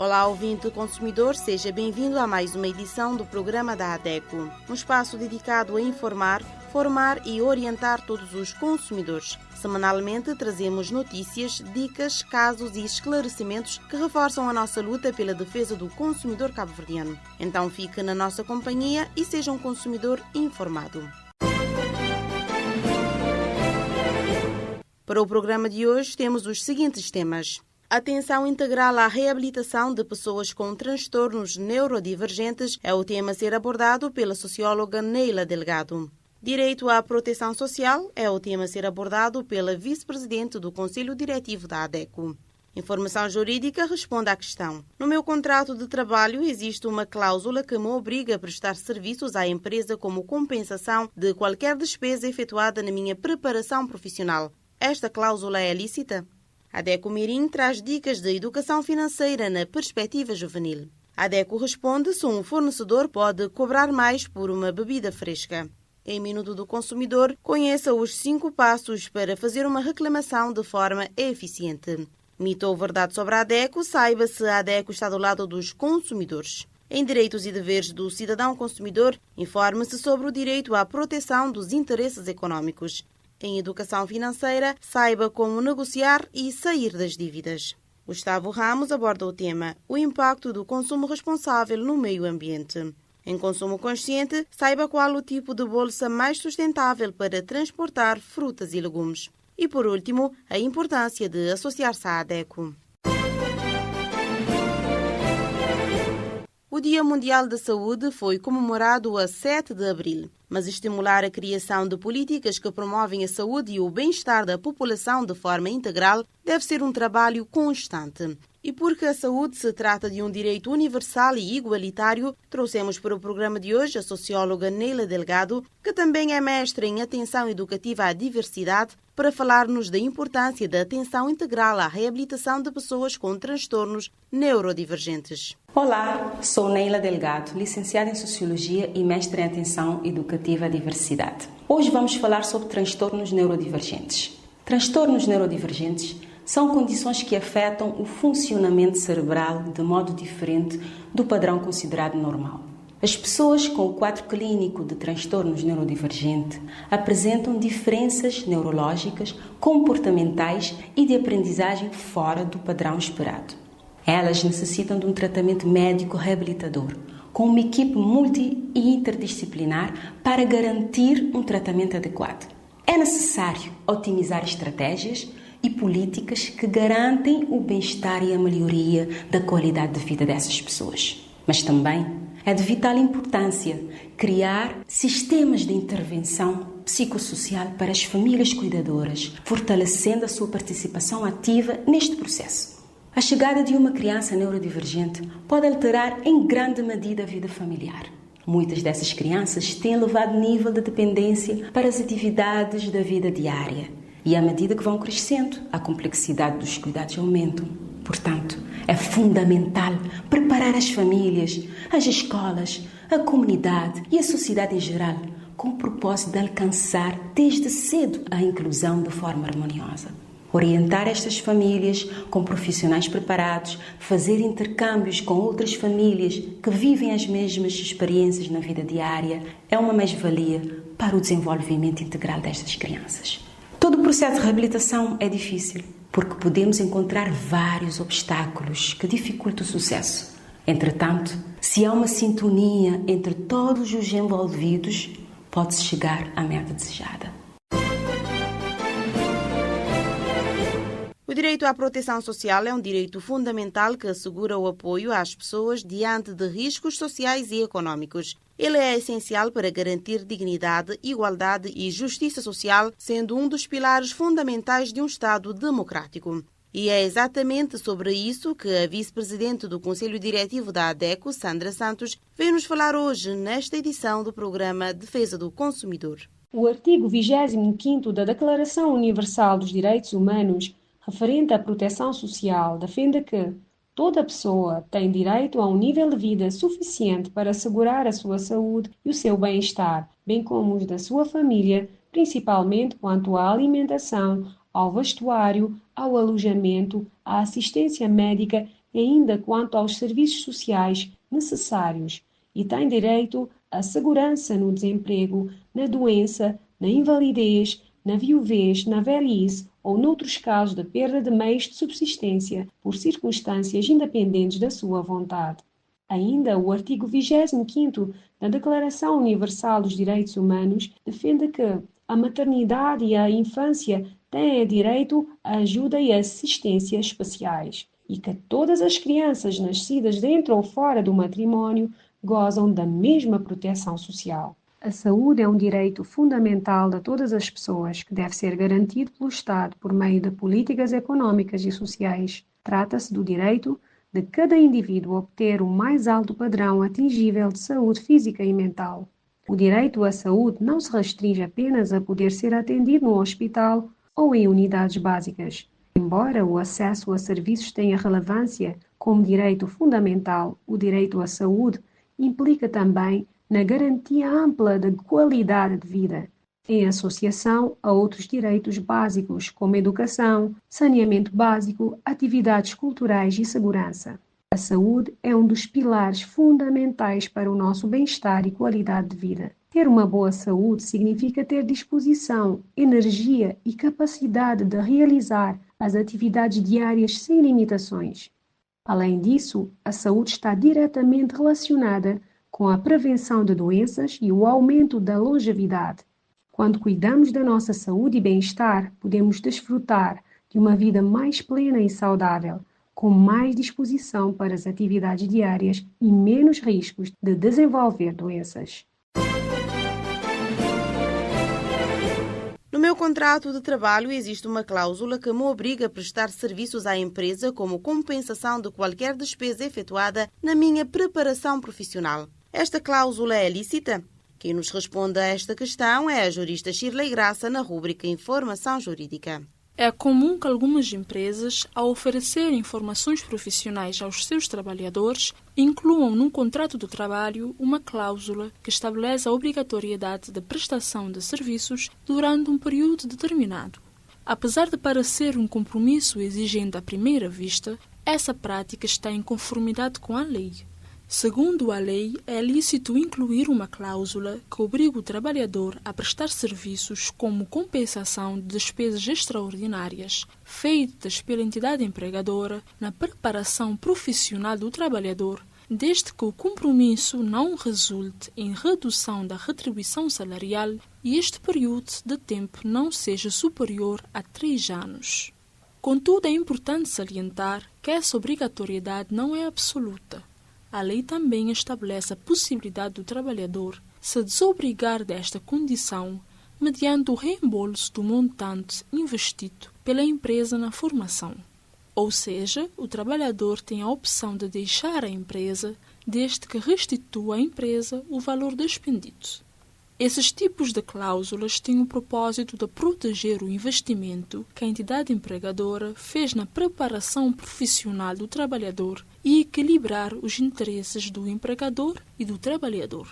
Olá, ouvinte consumidor, seja bem-vindo a mais uma edição do programa da ADECO, um espaço dedicado a informar, formar e orientar todos os consumidores. Semanalmente trazemos notícias, dicas, casos e esclarecimentos que reforçam a nossa luta pela defesa do consumidor cabo-verdiano. Então fique na nossa companhia e seja um consumidor informado. Para o programa de hoje temos os seguintes temas: atenção integral à reabilitação de pessoas com transtornos neurodivergentes é o tema a ser abordado pela socióloga Neila Delgado. Direito à proteção social é o tema a ser abordado pela vice-presidente do Conselho Diretivo da ADECO. Informação jurídica responde à questão: no meu contrato de trabalho existe uma cláusula que me obriga a prestar serviços à empresa como compensação de qualquer despesa efetuada na minha preparação profissional. Esta cláusula é lícita? A ADECO Mirim traz dicas de educação financeira na perspectiva juvenil. A ADECO responde se um fornecedor pode cobrar mais por uma bebida fresca. Em Minuto do Consumidor, conheça os 5 passos para fazer uma reclamação de forma eficiente. Mito ou verdade sobre a ADECO, saiba se a ADECO está do lado dos consumidores. Em Direitos e Deveres do Cidadão Consumidor, informe-se sobre o direito à proteção dos interesses econômicos. Em Educação Financeira, saiba como negociar e sair das dívidas. Gustavo Ramos aborda o tema: o impacto do consumo responsável no meio ambiente. Em Consumo Consciente, saiba qual o tipo de bolsa mais sustentável para transportar frutas e legumes. E, por último, a importância de associar-se à ADECO. O Dia Mundial da Saúde foi comemorado a 7 de abril, mas estimular a criação de políticas que promovem a saúde e o bem-estar da população de forma integral deve ser um trabalho constante. E porque a saúde se trata de um direito universal e igualitário, trouxemos para o programa de hoje a socióloga Neila Delgado, que também é mestre em atenção educativa à diversidade, para falar-nos da importância da atenção integral à reabilitação de pessoas com transtornos neurodivergentes. Olá, sou Neila Delgado, licenciada em Sociologia e mestre em Atenção Educativa à Diversidade. Hoje vamos falar sobre transtornos neurodivergentes. Transtornos neurodivergentes são condições que afetam o funcionamento cerebral de modo diferente do padrão considerado normal. As pessoas com o quadro clínico de transtornos neurodivergente apresentam diferenças neurológicas, comportamentais e de aprendizagem fora do padrão esperado. Elas necessitam de um tratamento médico reabilitador, com uma equipe multi e interdisciplinar para garantir um tratamento adequado. É necessário otimizar estratégias e políticas que garantem o bem-estar e a melhoria da qualidade de vida dessas pessoas. Mas também é de vital importância criar sistemas de intervenção psicossocial para as famílias cuidadoras, fortalecendo a sua participação ativa neste processo. A chegada de uma criança neurodivergente pode alterar em grande medida a vida familiar. Muitas dessas crianças têm elevado nível de dependência para as atividades da vida diária e, à medida que vão crescendo, a complexidade dos cuidados aumenta. Portanto, é fundamental preparar as famílias, as escolas, a comunidade e a sociedade em geral com o propósito de alcançar desde cedo a inclusão de forma harmoniosa. Orientar estas famílias com profissionais preparados, fazer intercâmbios com outras famílias que vivem as mesmas experiências na vida diária é uma mais-valia para o desenvolvimento integral destas crianças. Todo o processo de reabilitação é difícil, porque podemos encontrar vários obstáculos que dificultam o sucesso. Entretanto, se há uma sintonia entre todos os envolvidos, pode-se chegar à meta desejada. O direito à proteção social é um direito fundamental que assegura o apoio às pessoas diante de riscos sociais e econômicos. Ele é essencial para garantir dignidade, igualdade e justiça social, sendo um dos pilares fundamentais de um Estado democrático. E é exatamente sobre isso que a vice-presidente do Conselho Diretivo da ADECO, Sandra Santos, veio nos falar hoje nesta edição do programa Defesa do Consumidor. O artigo 25º da Declaração Universal dos Direitos Humanos, referente à proteção social, defende que toda pessoa tem direito a um nível de vida suficiente para assegurar a sua saúde e o seu bem-estar, bem como os da sua família, principalmente quanto à alimentação, ao vestuário, ao alojamento, à assistência médica e ainda quanto aos serviços sociais necessários e têm direito à segurança no desemprego, na doença, na invalidez, na viuvez, na velhice ou noutros casos de perda de meios de subsistência por circunstâncias independentes da sua vontade. Ainda, o artigo 25º da Declaração Universal dos Direitos Humanos defende que a maternidade e a infância têm direito à ajuda e assistência especiais e que todas as crianças nascidas dentro ou fora do matrimónio gozam da mesma proteção social. A saúde é um direito fundamental de todas as pessoas que deve ser garantido pelo Estado por meio de políticas econômicas e sociais. Trata-se do direito de cada indivíduo obter o mais alto padrão atingível de saúde física e mental. O direito à saúde não se restringe apenas a poder ser atendido no hospital ou em unidades básicas. Embora o acesso a serviços tenha relevância como direito fundamental, o direito à saúde implica também na garantia ampla de qualidade de vida, em associação a outros direitos básicos, como educação, saneamento básico, atividades culturais e segurança. A saúde é um dos pilares fundamentais para o nosso bem-estar e qualidade de vida. Ter uma boa saúde significa ter disposição, energia e capacidade de realizar as atividades diárias sem limitações. Além disso, a saúde está diretamente relacionada com a prevenção de doenças e o aumento da longevidade. Quando cuidamos da nossa saúde e bem-estar, podemos desfrutar de uma vida mais plena e saudável, com mais disposição para as atividades diárias e menos riscos de desenvolver doenças. No meu contrato de trabalho existe uma cláusula que me obriga a prestar serviços à empresa como compensação de qualquer despesa efetuada na minha preparação profissional. Esta cláusula é lícita? Quem nos responde a esta questão é a jurista Shirley Graça na rúbrica Informação Jurídica. É comum que algumas empresas, ao oferecer informações profissionais aos seus trabalhadores, incluam no contrato de trabalho uma cláusula que estabelece a obrigatoriedade de prestação de serviços durante um período determinado. Apesar de parecer um compromisso exigente à primeira vista, essa prática está em conformidade com a lei. Segundo a lei, é lícito incluir uma cláusula que obriga o trabalhador a prestar serviços como compensação de despesas extraordinárias feitas pela entidade empregadora na preparação profissional do trabalhador, desde que o compromisso não resulte em redução da retribuição salarial e este período de tempo não seja superior a 3 anos. Contudo, é importante salientar que essa obrigatoriedade não é absoluta. A lei também estabelece a possibilidade do trabalhador se desobrigar desta condição mediante o reembolso do montante investido pela empresa na formação. Ou seja, o trabalhador tem a opção de deixar a empresa desde que restitua à empresa o valor despendido. Esses tipos de cláusulas têm o propósito de proteger o investimento que a entidade empregadora fez na preparação profissional do trabalhador e equilibrar os interesses do empregador e do trabalhador.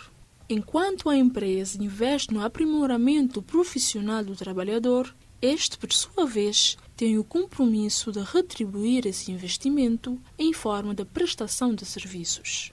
Enquanto a empresa investe no aprimoramento profissional do trabalhador, este, por sua vez, tem o compromisso de retribuir esse investimento em forma de prestação de serviços.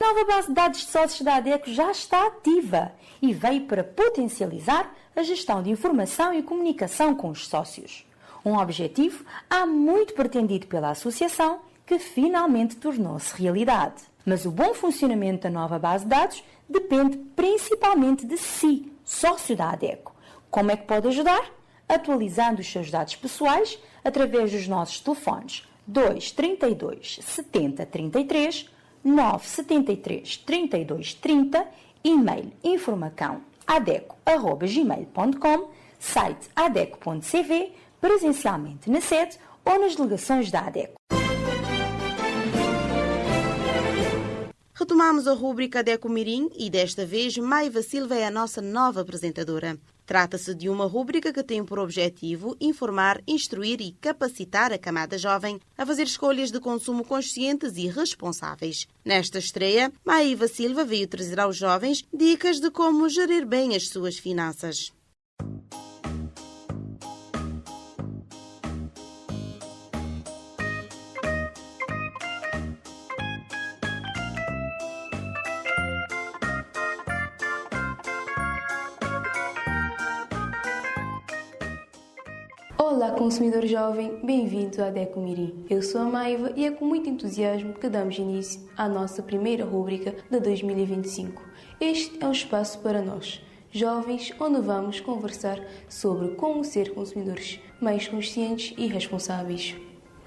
A nova base de dados de sócios da ADECO já está ativa e veio para potencializar a gestão de informação e comunicação com os sócios. Um objetivo há muito pretendido pela associação que finalmente tornou-se realidade. Mas o bom funcionamento da nova base de dados depende principalmente de si, sócio da ADECO. Como é que pode ajudar? Atualizando os seus dados pessoais através dos nossos telefones 232 70 33 973 32 30, e-mail informacão@adeco@gmail.com, site adeco.cv, presencialmente na sede ou nas delegações da ADECO. Retomamos a rúbrica ADECO Mirim e desta vez Maiva Silva é a nossa nova apresentadora. Trata-se de uma rúbrica que tem por objetivo informar, instruir e capacitar a camada jovem a fazer escolhas de consumo conscientes e responsáveis. Nesta estreia, Maiva Silva veio trazer aos jovens dicas de como gerir bem as suas finanças. Olá, consumidor jovem, bem-vindo à Deco Mirim. Eu sou a Maiva e é com muito entusiasmo que damos início à nossa primeira rúbrica de 2025. Este é um espaço para nós, jovens, onde vamos conversar sobre como ser consumidores mais conscientes e responsáveis.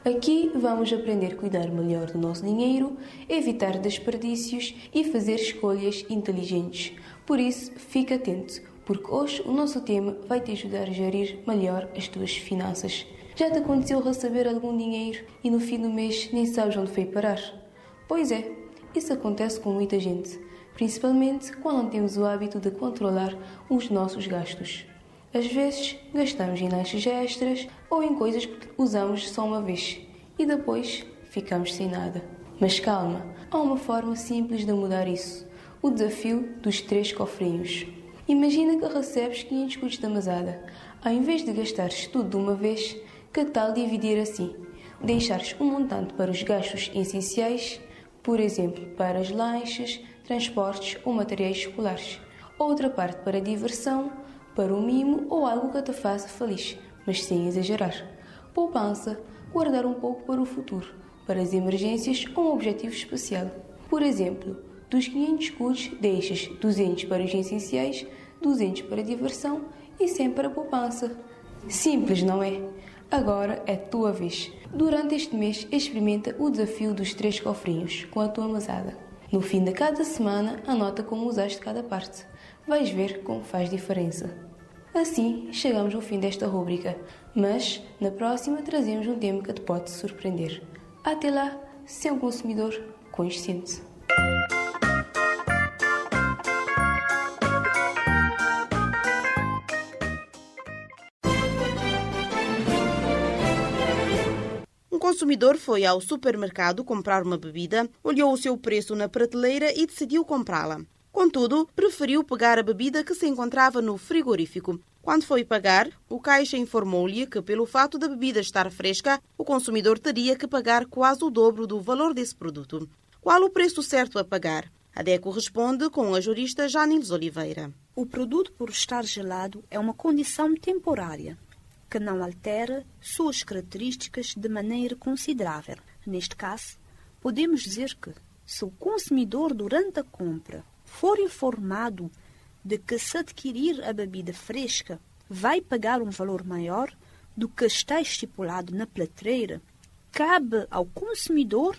Aqui vamos aprender a cuidar melhor do nosso dinheiro, evitar desperdícios e fazer escolhas inteligentes. Por isso, fica atento, porque hoje o nosso tema vai te ajudar a gerir melhor as tuas finanças. Já te aconteceu receber algum dinheiro e no fim do mês nem sabes onde foi parar? Pois é, isso acontece com muita gente, principalmente quando não temos o hábito de controlar os nossos gastos. Às vezes, gastamos em lanches extras ou em coisas que usamos só uma vez e depois ficamos sem nada. Mas calma, há uma forma simples de mudar isso. O desafio dos 3 cofrinhos. Imagina que recebes 500 escudos da mesada. Ao invés de gastares tudo de uma vez, que tal dividir assim? Deixares um montante para os gastos essenciais, por exemplo, para as lanches, transportes ou materiais escolares. Outra parte para diversão, para um mimo ou algo que te faça feliz, mas sem exagerar. Poupança, guardar um pouco para o futuro, para as emergências ou um objetivo especial. Por exemplo, dos 500 escudos, deixas 200 para os essenciais, 200 para a diversão e 100 para a poupança. Simples, não é? Agora é a tua vez. Durante este mês, experimenta o desafio dos 3 cofrinhos com a tua mesada. No fim de cada semana, anota como usaste cada parte. Vais ver como faz diferença. Assim, chegamos ao fim desta rúbrica, mas na próxima trazemos um tema que te pode surpreender. Até lá, seja um consumidor consciente. Um consumidor foi ao supermercado comprar uma bebida, olhou o seu preço na prateleira e decidiu comprá-la. Contudo, preferiu pegar a bebida que se encontrava no frigorífico. Quando foi pagar, o caixa informou-lhe que, pelo fato da bebida estar fresca, o consumidor teria que pagar quase o dobro do valor desse produto. Qual o preço certo a pagar? A DECO responde com a jurista Janiles Oliveira. O produto, por estar gelado, é uma condição temporária, que não altera suas características de maneira considerável. Neste caso, podemos dizer que, se o consumidor, durante a compra, for informado de que, se adquirir a bebida fresca, vai pagar um valor maior do que está estipulado na prateleira, cabe ao consumidor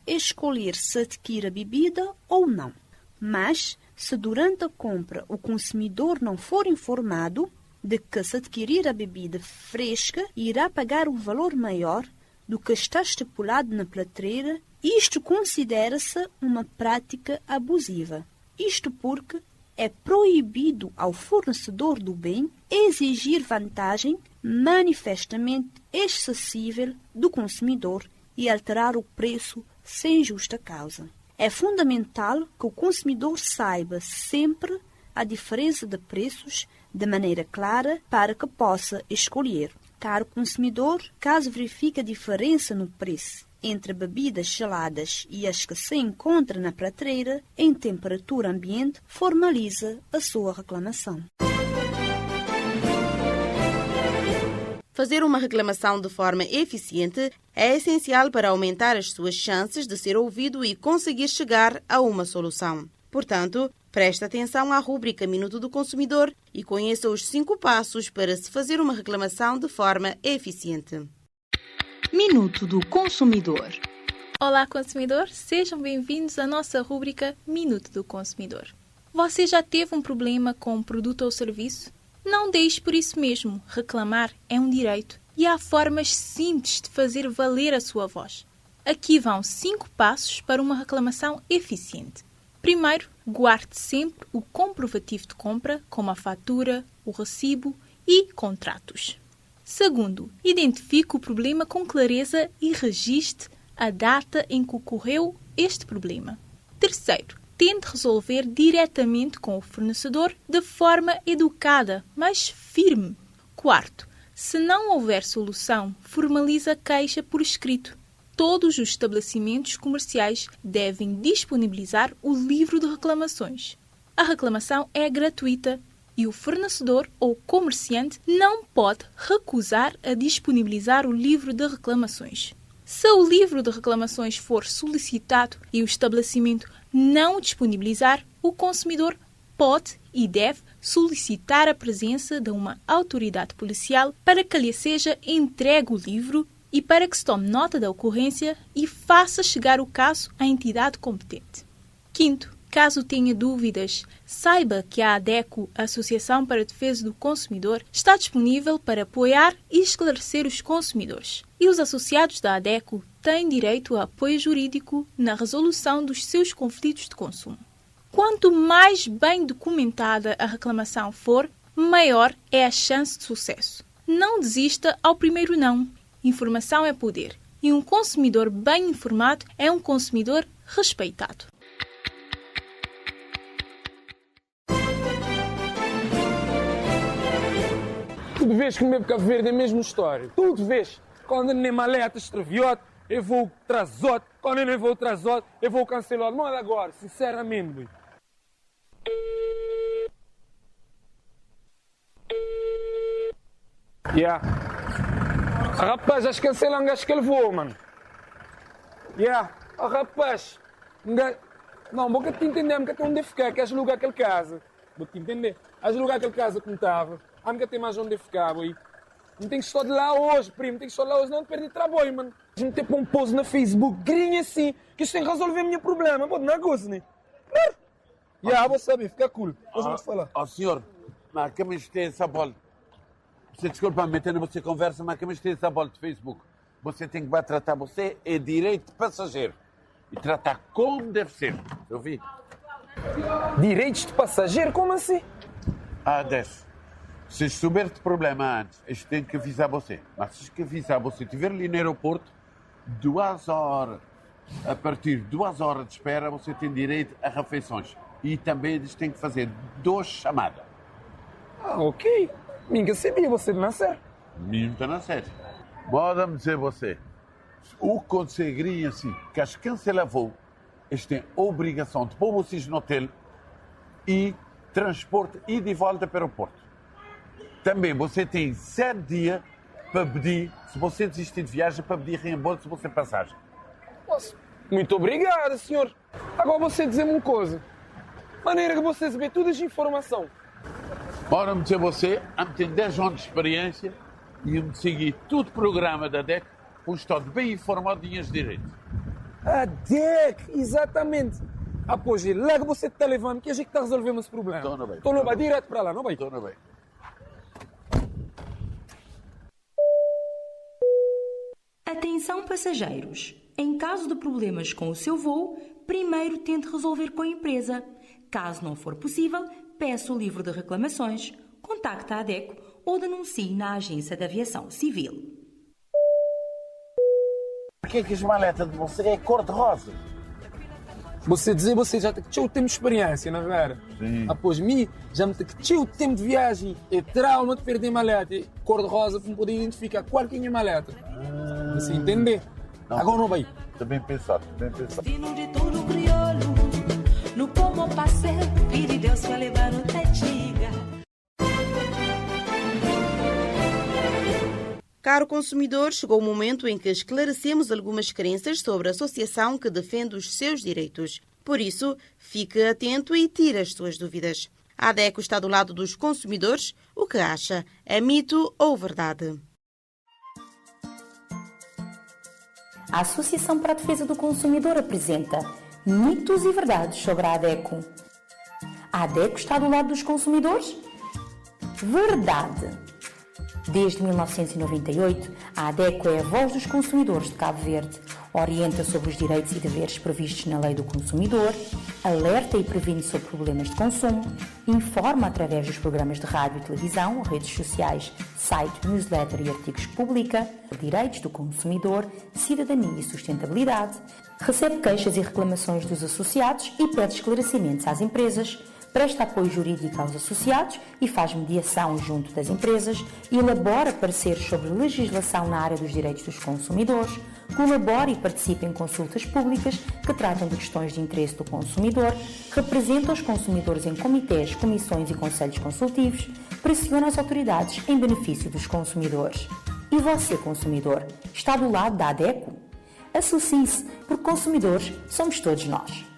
escolher se adquire a bebida ou não. Mas, se durante a compra o consumidor não for informado de que, se adquirir a bebida fresca, irá pagar um valor maior do que está estipulado na prateleira, isto considera-se uma prática abusiva. Isto porque é proibido ao fornecedor do bem exigir vantagem manifestamente excessiva do consumidor e alterar o preço sem justa causa. É fundamental que o consumidor saiba sempre a diferença de preços de maneira clara para que possa escolher. Caro consumidor, caso verifique a diferença no preço entre bebidas geladas e as que se encontram na prateleira em temperatura ambiente, formaliza a sua reclamação. Fazer uma reclamação de forma eficiente é essencial para aumentar as suas chances de ser ouvido e conseguir chegar a uma solução. Portanto, preste atenção à rúbrica Minuto do Consumidor e conheça os 5 passos para se fazer uma reclamação de forma eficiente. Minuto do Consumidor. Olá, consumidor! Sejam bem-vindos à nossa rúbrica Minuto do Consumidor. Você já teve um problema com um produto ou serviço? Não deixe por isso mesmo. Reclamar é um direito e há formas simples de fazer valer a sua voz. Aqui vão 5 passos para uma reclamação eficiente. Primeiro, guarde sempre o comprovativo de compra, como a fatura, o recibo e contratos. Segundo, identifique o problema com clareza e registre a data em que ocorreu este problema. Terceiro, tente resolver diretamente com o fornecedor de forma educada, mas firme. Quarto, se não houver solução, formalize a queixa por escrito. Todos os estabelecimentos comerciais devem disponibilizar o livro de reclamações. A reclamação é gratuita e o fornecedor ou comerciante não pode recusar a disponibilizar o livro de reclamações. Se o livro de reclamações for solicitado e o estabelecimento não o disponibilizar, o consumidor pode e deve solicitar a presença de uma autoridade policial para que lhe seja entregue o livro e para que se tome nota da ocorrência e faça chegar o caso à entidade competente. Quinto, caso tenha dúvidas, saiba que a ADECO, a Associação para a Defesa do Consumidor, está disponível para apoiar e esclarecer os consumidores. E os associados da ADECO têm direito a apoio jurídico na resolução dos seus conflitos de consumo. Quanto mais bem documentada a reclamação for, maior é a chance de sucesso. Não desista ao primeiro não. Informação é poder. E um consumidor bem informado é um consumidor respeitado. Tudo vês que o meu Cabo Verde é a mesma história. Tudo vês. Quando nem maleta extraviote, eu vou trazote. Quando eu não vou trazote, eu vou cancelar. Manda agora, sinceramente, boy. Yeah. Rapaz, acho que cancelam gajo que ele voa, mano. Yeah. Rapaz. Não, vou te entender, porque tem onde ficar, queres alugar aquele casa. Vou te entender. Vais alugar aquele casa como estava. A nunca tem mais onde ficar, boy. Não tem que estar de lá hoje, primo. Tem que estar de lá hoje, não te perder trabalho, mano. A gente tem um post na Facebook, grinha assim, que isto tem que resolver o meu problema. Pô, não é gosto, né? Já, vou saber, fica cool. Depois vamos falar. Ó, senhor, mas que me tem essa bola? Você desculpa me meter na você conversa, mas que me tem essa bola de Facebook? Você tem que tratar você é direito de passageiro. E tratar como deve ser. Eu vi. Direitos de passageiro? Como assim? Desce. Se souber de problema antes, eles têm que avisar você. Mas se que avisar você, estiver ali no aeroporto, 2 horas. A partir de 2 horas de espera, você tem direito a refeições. E também eles têm que fazer 2 chamadas. Ok. Ninguém sabia você de nascer. Ninguém está na série. Moda-me dizer você, o conseguiria assim, que as cancela voo, eles têm obrigação de pôr vocês no hotel e transporte e de volta para o aeroporto. Também você tem 7 dias para pedir, se você desistir de viagem, para pedir reembolso se você passagem. Muito obrigado, senhor. Agora você dizer-me uma coisa. Maneira que você receber toda essa informação. Bora-me dizer você, tem 10 anos de experiência e me seguir todo o programa da DEC, pois estou bem informado de direitos. A DEC, exatamente. Pois, lá que você está levando, que a gente está resolvendo esse problema. Estou no bem, direto para lá, não vai? Estou no bem. Atenção passageiros! Em caso de problemas com o seu voo, primeiro tente resolver com a empresa. Caso não for possível, peça o livro de reclamações, contacte a ADECO ou denuncie na Agência de Aviação Civil. Por que as maletas de você é cor-de-rosa? Você já tem o tempo de experiência, não é? Sim. Após mim, já me tem o tempo de viagem. É trauma de perder maleta. Cor-de-rosa para poder identificar qual que é a minha maleta. Você entende? Não. Agora não vai. Está bem pensado, bem pensado. No como passeio, filho de Deus vai levar no tetiga. Caro consumidor, chegou o momento em que esclarecemos algumas crenças sobre a associação que defende os seus direitos. Por isso, fique atento e tire as suas dúvidas. A ADECO está do lado dos consumidores. O que acha? É mito ou verdade? A Associação para a Defesa do Consumidor apresenta mitos e verdades sobre a ADECO. A ADECO está do lado dos consumidores? Verdade! Desde 1998, a ADECO é a voz dos consumidores de Cabo Verde. Orienta sobre os direitos e deveres previstos na Lei do Consumidor, alerta e previne sobre problemas de consumo, informa através dos programas de rádio e televisão, redes sociais, site, newsletter e artigos que publica, direitos do consumidor, cidadania e sustentabilidade, recebe queixas e reclamações dos associados e pede esclarecimentos às empresas, presta apoio jurídico aos associados e faz mediação junto das empresas, elabora pareceres sobre legislação na área dos direitos dos consumidores, Colabore e participe em consultas públicas que tratam de questões de interesse do consumidor, representa os consumidores em comitês, comissões e conselhos consultivos, pressiona as autoridades em benefício dos consumidores. E você, consumidor, está do lado da ADECO? Associe-se, porque consumidores somos todos nós.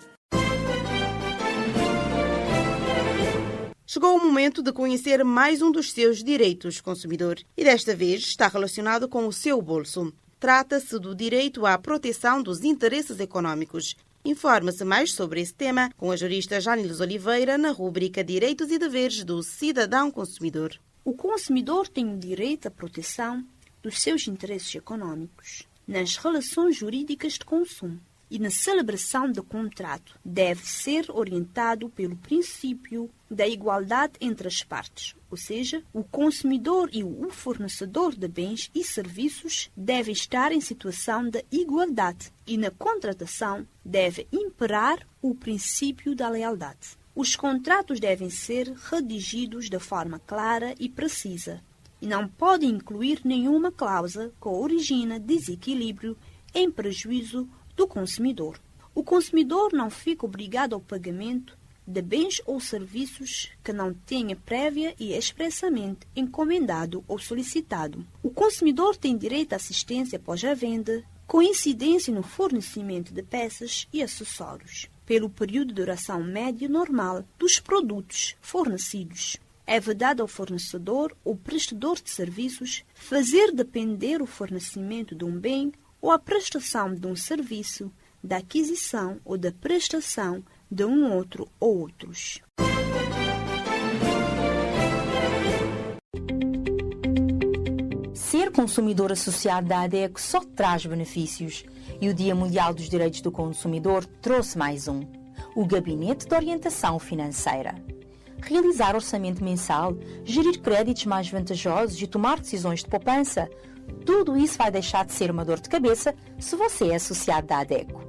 Chegou o momento de conhecer mais um dos seus direitos, consumidor, e desta vez está relacionado com o seu bolso. Trata-se do direito à proteção dos interesses econômicos. Informa-se mais sobre esse tema com a jurista Janilis Oliveira na rúbrica Direitos e Deveres do Cidadão Consumidor. O consumidor tem o direito à proteção dos seus interesses econômicos nas relações jurídicas de consumo e na celebração do contrato. Deve ser orientado pelo princípio da igualdade entre as partes, ou seja, o consumidor e o fornecedor de bens e serviços devem estar em situação de igualdade e na contratação deve imperar o princípio da lealdade. Os contratos devem ser redigidos de forma clara e precisa e não podem incluir nenhuma cláusula que origine desequilíbrio em prejuízo do consumidor. O consumidor não fica obrigado ao pagamento de bens ou serviços que não tenha prévia e expressamente encomendado ou solicitado. O consumidor tem direito à assistência após a venda, com incidência no fornecimento de peças e acessórios, pelo período de duração médio normal dos produtos fornecidos. É vedado ao fornecedor ou prestador de serviços fazer depender o fornecimento de um bem ou a prestação de um serviço da aquisição ou da prestação de um outro ou outros. Ser consumidor associado da ADECO só traz benefícios e o Dia Mundial dos Direitos do Consumidor trouxe mais um: o Gabinete de Orientação Financeira. Realizar orçamento mensal, gerir créditos mais vantajosos e tomar decisões de poupança, tudo isso vai deixar de ser uma dor de cabeça se você é associado da ADECO.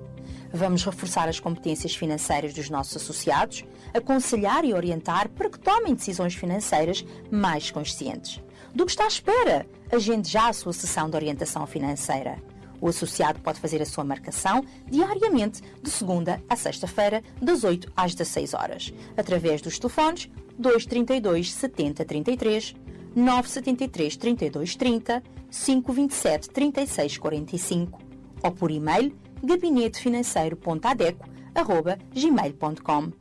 Vamos reforçar as competências financeiras dos nossos associados, aconselhar e orientar para que tomem decisões financeiras mais conscientes. Do que está à espera? Agende já a sua sessão de orientação financeira. O associado pode fazer a sua marcação diariamente, de segunda a sexta-feira, das 8 às 16 horas, através dos telefones 232 70 33, 973 32 30, 527 36 45 ou por e-mail gabinetefinanceiro.adeco@gmail.com.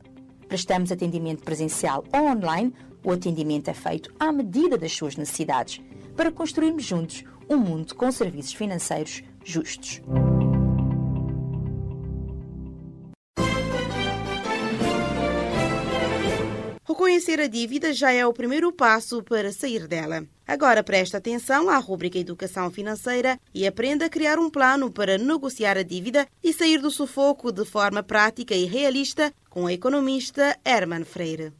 Prestamos atendimento presencial ou online. O atendimento é feito à medida das suas necessidades, para construirmos juntos um mundo com serviços financeiros justos. Reconhecer a dívida já é o primeiro passo para sair dela. Agora preste atenção à rúbrica Educação Financeira e aprenda a criar um plano para negociar a dívida e sair do sufoco de forma prática e realista com a economista Herman Freire.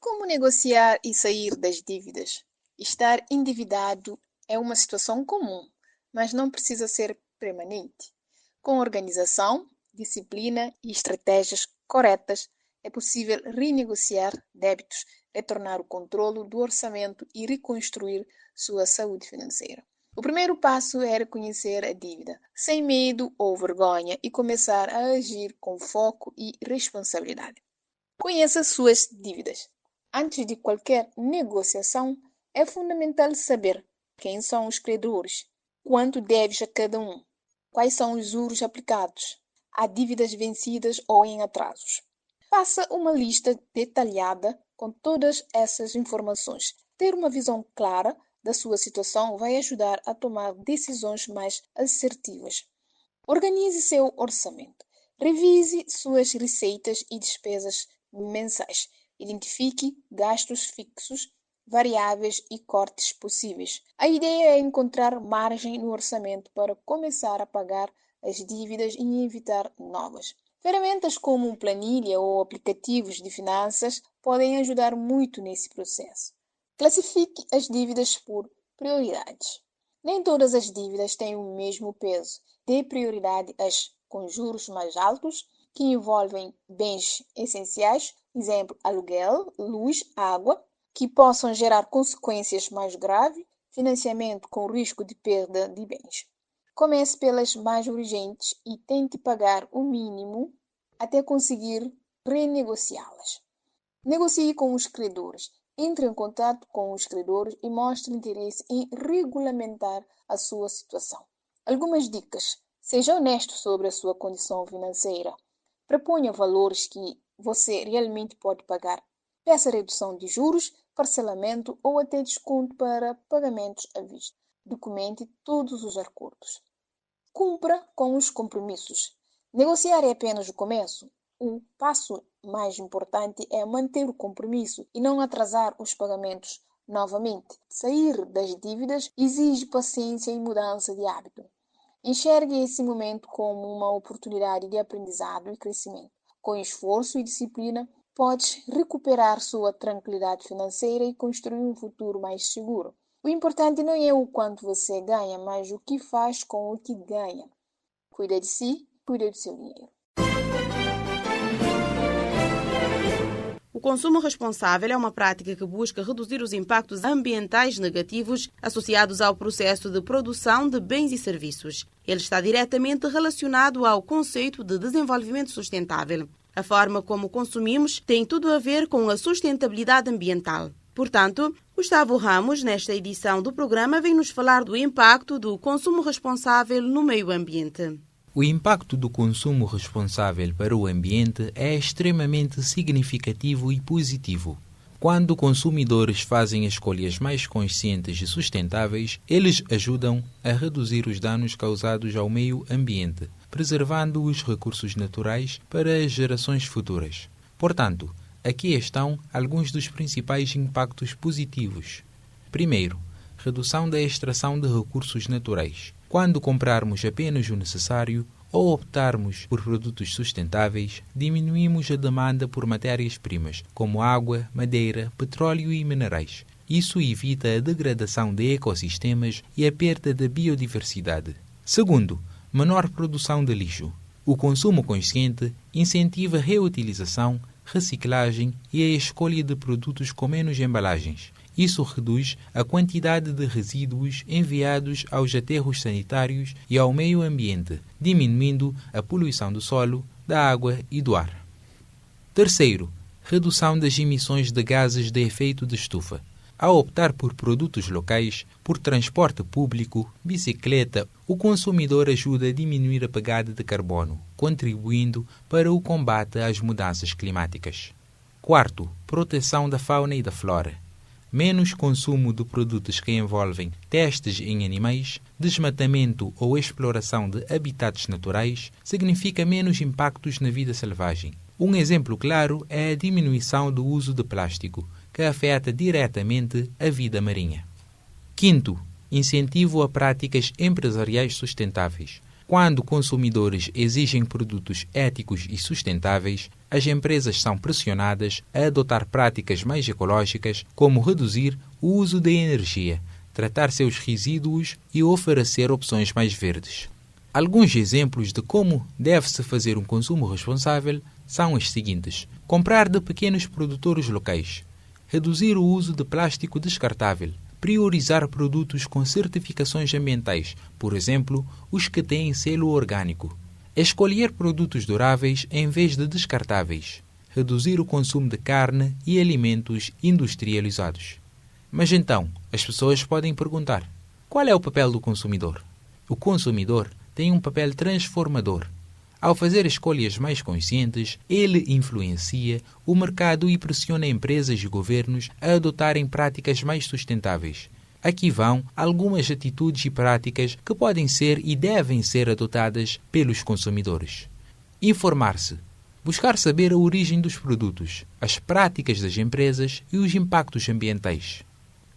Como negociar e sair das dívidas? Estar endividado é uma situação comum, mas não precisa ser permanente. Com organização, disciplina e estratégias corretas, é possível renegociar débitos, retornar o controle do orçamento e reconstruir sua saúde financeira. O primeiro passo é reconhecer a dívida, sem medo ou vergonha, e começar a agir com foco e responsabilidade. Conheça suas dívidas. Antes de qualquer negociação, é fundamental saber quem são os credores, quanto deves a cada um, quais são os juros aplicados, há dívidas vencidas ou em atrasos. Faça uma lista detalhada com todas essas informações. Ter uma visão clara da sua situação vai ajudar a tomar decisões mais assertivas. Organize seu orçamento. Revise suas receitas e despesas mensais. Identifique gastos fixos, variáveis e cortes possíveis. A ideia é encontrar margem no orçamento para começar a pagar as dívidas e evitar novas. Ferramentas como planilha ou aplicativos de finanças podem ajudar muito nesse processo. Classifique as dívidas por prioridades. Nem todas as dívidas têm o mesmo peso. Dê prioridade às com juros mais altos, que envolvem bens essenciais, exemplo, aluguel, luz, água, que possam gerar consequências mais graves, financiamento com risco de perda de bens. Comece pelas mais urgentes e tente pagar o mínimo até conseguir renegociá-las. Negocie com os credores. Entre em contato com os credores e mostre interesse em regulamentar a sua situação. Algumas dicas. Seja honesto sobre a sua condição financeira. Proponha valores que você realmente pode pagar. Peça redução de juros, parcelamento ou até desconto para pagamentos à vista. Documente todos os acordos. Cumpra com os compromissos. Negociar é apenas o começo. O passo mais importante é manter o compromisso e não atrasar os pagamentos novamente. Sair das dívidas exige paciência e mudança de hábito. Enxergue esse momento como uma oportunidade de aprendizado e crescimento. Com esforço e disciplina, pode recuperar sua tranquilidade financeira e construir um futuro mais seguro. O importante não é o quanto você ganha, mas o que faz com o que ganha. Cuida de si, cuida do seu dinheiro. O consumo responsável é uma prática que busca reduzir os impactos ambientais negativos associados ao processo de produção de bens e serviços. Ele está diretamente relacionado ao conceito de desenvolvimento sustentável. A forma como consumimos tem tudo a ver com a sustentabilidade ambiental. Portanto, Gustavo Ramos, nesta edição do programa, vem nos falar do impacto do consumo responsável no meio ambiente. O impacto do consumo responsável para o ambiente é extremamente significativo e positivo. Quando consumidores fazem escolhas mais conscientes e sustentáveis, eles ajudam a reduzir os danos causados ao meio ambiente, preservando os recursos naturais para as gerações futuras. Portanto, aqui estão alguns dos principais impactos positivos. Primeiro, redução da extração de recursos naturais. Quando comprarmos apenas o necessário ou optarmos por produtos sustentáveis, diminuímos a demanda por matérias-primas, como água, madeira, petróleo e minerais. Isso evita a degradação de ecossistemas e a perda da biodiversidade. Segundo, menor produção de lixo. O consumo consciente incentiva a reutilização, reciclagem e a escolha de produtos com menos embalagens. Isso reduz a quantidade de resíduos enviados aos aterros sanitários e ao meio ambiente, diminuindo a poluição do solo, da água e do ar. Terceiro, redução das emissões de gases de efeito de estufa. Ao optar por produtos locais, por transporte público, bicicleta, o consumidor ajuda a diminuir a pegada de carbono, contribuindo para o combate às mudanças climáticas. Quarto, proteção da fauna e da flora. Menos consumo de produtos que envolvem testes em animais, desmatamento ou exploração de habitats naturais significa menos impactos na vida selvagem. Um exemplo claro é a diminuição do uso de plástico, que afeta diretamente a vida marinha. Quinto, incentivo a práticas empresariais sustentáveis. Quando consumidores exigem produtos éticos e sustentáveis, as empresas são pressionadas a adotar práticas mais ecológicas, como reduzir o uso de energia, tratar seus resíduos e oferecer opções mais verdes. Alguns exemplos de como deve-se fazer um consumo responsável são os seguintes: comprar de pequenos produtores locais, reduzir o uso de plástico descartável, priorizar produtos com certificações ambientais, por exemplo, os que têm selo orgânico, escolher produtos duráveis em vez de descartáveis, reduzir o consumo de carne e alimentos industrializados. Mas então, as pessoas podem perguntar: qual é o papel do consumidor? O consumidor tem um papel transformador. Ao fazer escolhas mais conscientes, ele influencia o mercado e pressiona empresas e governos a adotarem práticas mais sustentáveis. Aqui vão algumas atitudes e práticas que podem ser e devem ser adotadas pelos consumidores. Informar-se. Buscar saber a origem dos produtos, as práticas das empresas e os impactos ambientais.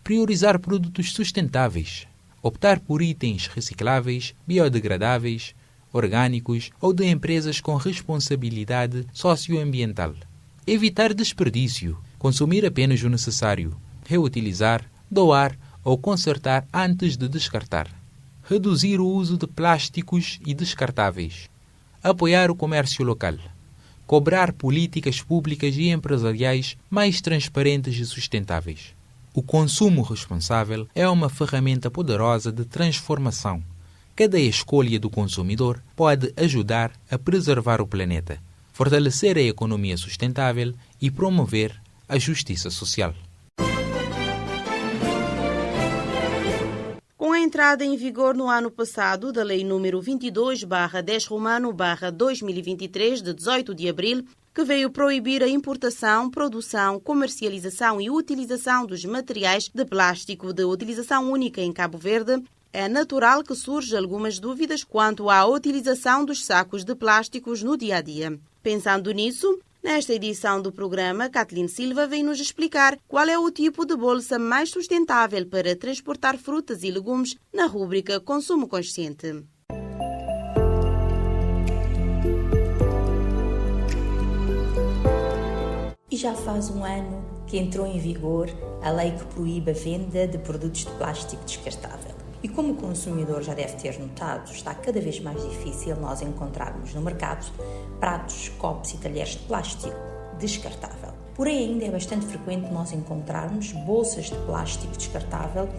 Priorizar produtos sustentáveis. Optar por itens recicláveis, biodegradáveis, orgânicos ou de empresas com responsabilidade socioambiental. Evitar desperdício, consumir apenas o necessário, reutilizar, doar ou consertar antes de descartar. Reduzir o uso de plásticos e descartáveis. Apoiar o comércio local. Cobrar políticas públicas e empresariais mais transparentes e sustentáveis. O consumo responsável é uma ferramenta poderosa de transformação. cada escolha do consumidor pode ajudar a preservar o planeta, fortalecer a economia sustentável e promover a justiça social. Com a entrada em vigor no ano passado da Lei nº 22/10-2023, de 18 de abril, que veio proibir a importação, produção, comercialização e utilização dos materiais de plástico de utilização única em Cabo Verde, é natural que surjam algumas dúvidas quanto à utilização dos sacos de plásticos no dia-a-dia. Pensando nisso, nesta edição do programa, Kathleen Silva vem nos explicar qual é o tipo de bolsa mais sustentável para transportar frutas e legumes na rúbrica Consumo Consciente. E já faz um ano que entrou em vigor a lei que proíbe a venda de produtos de plástico descartável. E como o consumidor já deve ter notado, está cada vez mais difícil nós encontrarmos no mercado pratos, copos e talheres de plástico descartável. Porém, ainda é bastante frequente nós encontrarmos bolsas de plástico descartável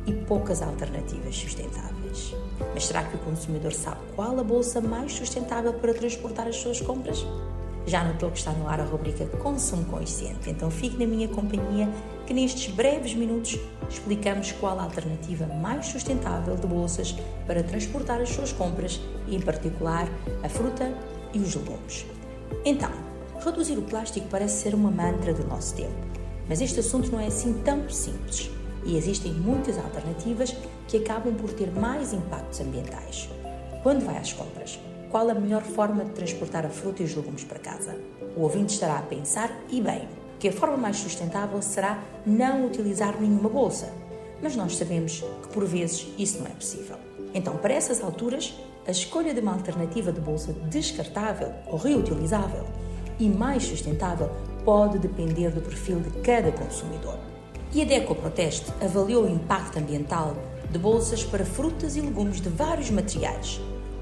e poucas alternativas sustentáveis. Mas será que o consumidor sabe qual a bolsa mais sustentável para transportar as suas compras? Já notou que está no ar a rubrica Consumo Consciente, então fique na minha companhia que nestes breves minutos explicamos qual a alternativa mais sustentável de bolsas para transportar as suas compras e, em particular, a fruta e os legumes. Então, reduzir o plástico parece ser uma mantra do nosso tempo, mas este assunto não é assim tão simples e existem muitas alternativas que acabam por ter mais impactos ambientais. Quando vai às compras, qual a melhor forma de transportar a fruta e os legumes para casa? O ouvinte estará a pensar, e bem, que a forma mais sustentável será não utilizar nenhuma bolsa. Mas nós sabemos que, por vezes, isso não é possível. Então, para essas alturas, a escolha de uma alternativa de bolsa descartável ou reutilizável e mais sustentável pode depender do perfil de cada consumidor. E a DECO Proteste avaliou o impacto ambiental de bolsas para frutas e legumes de vários materiais.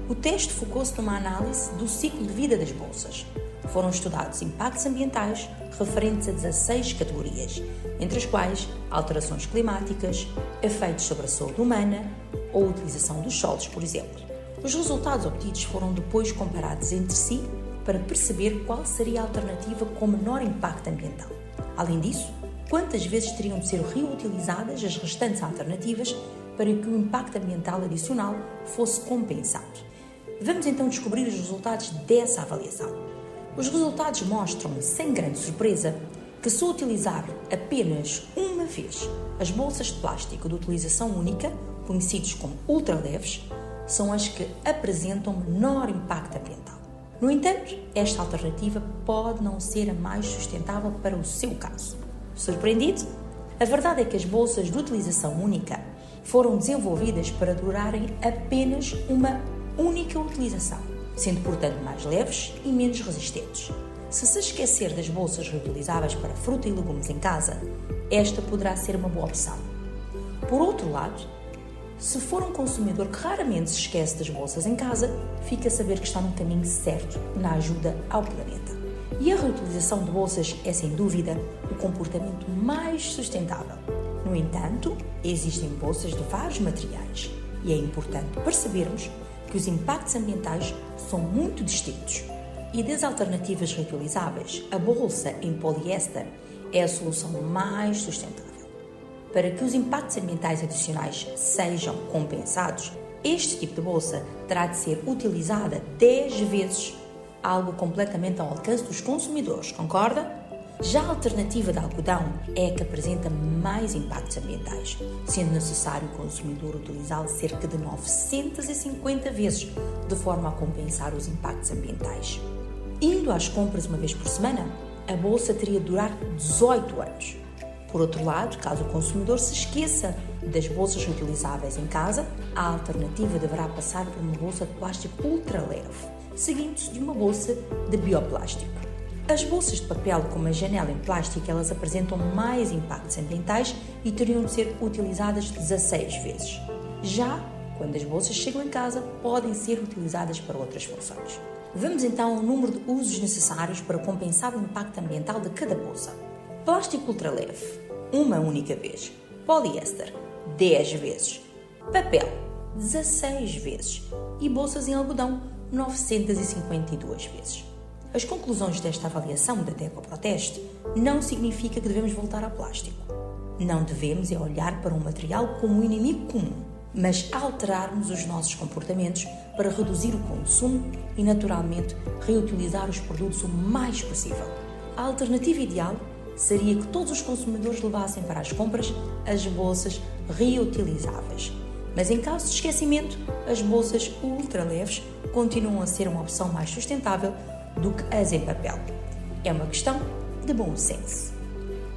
O teste focou-se numa análise do ciclo de vida das bolsas. Foram estudados impactos ambientais referentes a 16 categorias, entre as quais alterações climáticas, efeitos sobre a saúde humana ou utilização dos solos, por exemplo. Os resultados obtidos foram depois comparados entre si para perceber qual seria a alternativa com menor impacto ambiental. Além disso, quantas vezes teriam de ser reutilizadas as restantes alternativas para que o impacto ambiental adicional fosse compensado. Vamos então descobrir os resultados dessa avaliação. Os resultados mostram, sem grande surpresa, que se utilizar apenas uma vez as bolsas de plástico de utilização única, conhecidos como ultraleves, são as que apresentam menor impacto ambiental. No entanto, esta alternativa pode não ser a mais sustentável para o seu caso. Surpreendido? A verdade é que as bolsas de utilização única foram desenvolvidas para durarem apenas uma única utilização, sendo, portanto, mais leves e menos resistentes. Se esquecer das bolsas reutilizáveis para fruta e legumes em casa, esta poderá ser uma boa opção. Por outro lado, se for um consumidor que raramente se esquece das bolsas em casa, fica a saber que está no caminho certo na ajuda ao planeta. E a reutilização de bolsas é, sem dúvida, o comportamento mais sustentável. No entanto, existem bolsas de vários materiais e é importante percebermos que os impactos ambientais são muito distintos. E das alternativas reutilizáveis, a bolsa em poliéster é a solução mais sustentável. Para que os impactos ambientais adicionais sejam compensados, este tipo de bolsa terá de ser utilizada 10 vezes, algo completamente ao alcance dos consumidores, concorda? Já a alternativa de algodão é a que apresenta mais impactos ambientais, sendo necessário o consumidor utilizá-lo cerca de 950 vezes, de forma a compensar os impactos ambientais. Indo às compras uma vez por semana, a bolsa teria de durar 18 anos. Por outro lado, caso o consumidor se esqueça das bolsas reutilizáveis em casa, a alternativa deverá passar por uma bolsa de plástico ultraleve, seguindo-se de uma bolsa de bioplástico. As bolsas de papel, como a janela em plástico, elas apresentam mais impactos ambientais e teriam de ser utilizadas 16 vezes. Já quando as bolsas chegam em casa, podem ser utilizadas para outras funções. Vamos então ao número de usos necessários para compensar o impacto ambiental de cada bolsa. Plástico ultraleve, uma única vez. Poliéster, 10 vezes. Papel, 16 vezes e bolsas em algodão 952 vezes. As conclusões desta avaliação da DECO Proteste não significa que devemos voltar ao plástico. Não devemos olhar para um material como um inimigo comum, mas alterarmos os nossos comportamentos para reduzir o consumo e, naturalmente, reutilizar os produtos o mais possível. A alternativa ideal seria que todos os consumidores levassem para as compras as bolsas reutilizáveis. Mas em caso de esquecimento, as bolsas ultraleves continuam a ser uma opção mais sustentável do que as em papel. É uma questão de bom senso.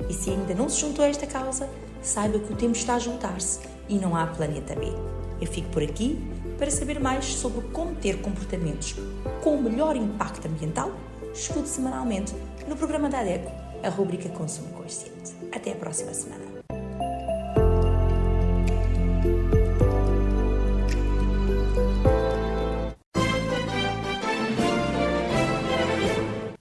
E se ainda não se juntou a esta causa, saiba que o tempo está a juntar-se e não há planeta B. Eu fico por aqui para saber mais sobre como ter comportamentos com o melhor impacto ambiental. Escute semanalmente no programa da ADECO, a rubrica Consumo Consciente. Até a próxima semana.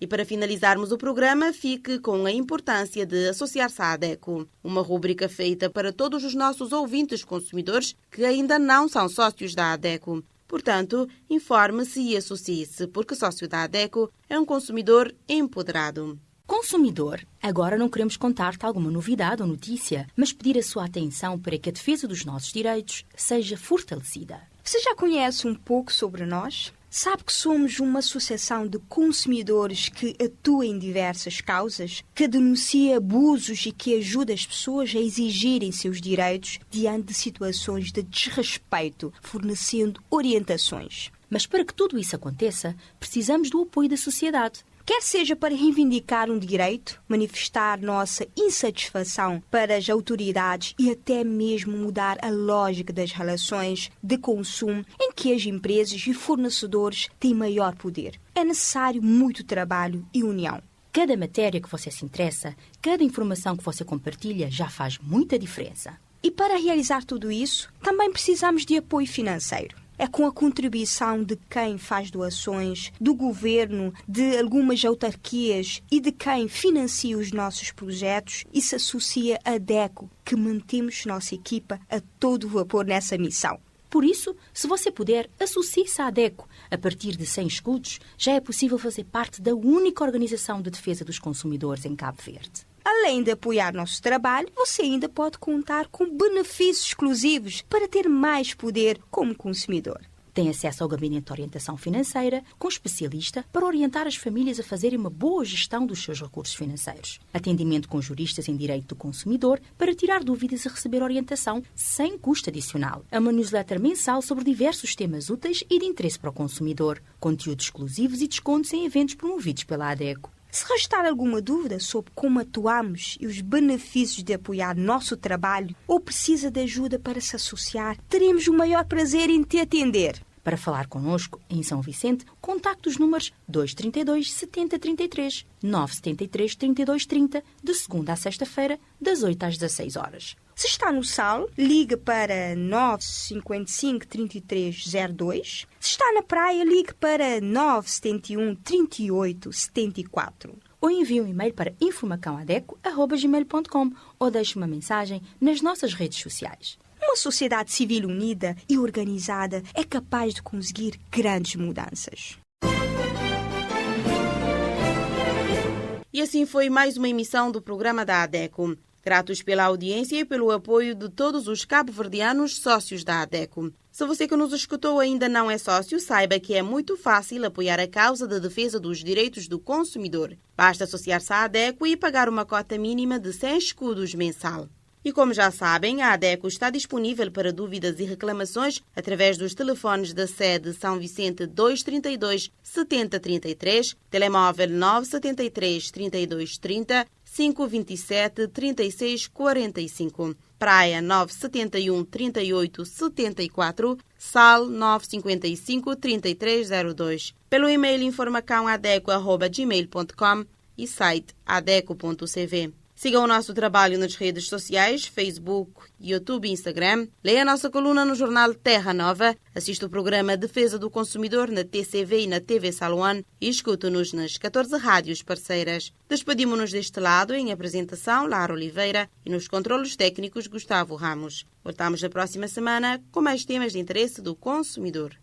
E para finalizarmos o programa, fique com a importância de associar-se à ADECO, uma rúbrica feita para todos os nossos ouvintes consumidores que ainda não são sócios da ADECO. Portanto, informe-se e associe-se, porque sócio da ADECO é um consumidor empoderado. Consumidor, agora não queremos contar-te alguma novidade ou notícia, mas pedir a sua atenção para que a defesa dos nossos direitos seja fortalecida. Você já conhece um pouco sobre nós? Sabe que somos uma associação de consumidores que atua em diversas causas, que denuncia abusos e que ajuda as pessoas a exigirem seus direitos diante de situações de desrespeito, fornecendo orientações. Mas para que tudo isso aconteça, precisamos do apoio da sociedade. Quer seja para reivindicar um direito, manifestar nossa insatisfação para as autoridades e até mesmo mudar a lógica das relações de consumo em que as empresas e fornecedores têm maior poder. É necessário muito trabalho e união. Cada matéria que você se interessa, cada informação que você compartilha já faz muita diferença. E para realizar tudo isso, também precisamos de apoio financeiro. É com a contribuição de quem faz doações, do governo, de algumas autarquias e de quem financia os nossos projetos e se associa à ADECO que mantemos nossa equipa a todo vapor nessa missão. Por isso, se você puder, associe-se à ADECO. A partir de 100 escudos, já é possível fazer parte da única organização de defesa dos consumidores em Cabo Verde. Além de apoiar nosso trabalho, você ainda pode contar com benefícios exclusivos para ter mais poder como consumidor. Tem acesso ao gabinete de orientação financeira com especialista para orientar as famílias a fazerem uma boa gestão dos seus recursos financeiros. Atendimento com juristas em direito do consumidor para tirar dúvidas e receber orientação sem custo adicional. Uma newsletter mensal sobre diversos temas úteis e de interesse para o consumidor. Conteúdos exclusivos e descontos em eventos promovidos pela ADECO. Se restar alguma dúvida sobre como atuamos e os benefícios de apoiar nosso trabalho ou precisa de ajuda para se associar, teremos o maior prazer em te atender. Para falar connosco, em São Vicente, contacte os números 232 7033, 973 3230, de segunda a sexta-feira, das 8 às 16 horas. Se está no Sal, ligue para 955 3302. Se está na praia, ligue para 971 38 74. Ou envie um e-mail para informacãoadeco@gmail.com ou deixe uma mensagem nas nossas redes sociais. Uma sociedade civil unida e organizada é capaz de conseguir grandes mudanças. E assim foi mais uma emissão do programa da ADECO. Gratos pela audiência e pelo apoio de todos os cabo-verdianos sócios da ADECO. Se você que nos escutou ainda não é sócio, saiba que é muito fácil apoiar a causa de defesa dos direitos do consumidor. Basta associar-se à ADECO e pagar uma cota mínima de 100 escudos mensal. E como já sabem, a ADECO está disponível para dúvidas e reclamações através dos telefones da sede São Vicente 232 7033, telemóvel 973 3230, 527 36 45, Praia 971 38 74, Sal 955 3302, pelo e-mail informacãoadeco@gmail.com e site adeco.cv. Siga o nosso trabalho nas redes sociais, Facebook, YouTube e Instagram. Leia a nossa coluna no jornal Terra Nova. Assista o programa Defesa do Consumidor na TCV e na TV Saluan e escute-nos nas 14 rádios parceiras. Despedimos-nos deste lado em apresentação, Lara Oliveira, e nos controlos técnicos, Gustavo Ramos. Voltamos na próxima semana com mais temas de interesse do consumidor.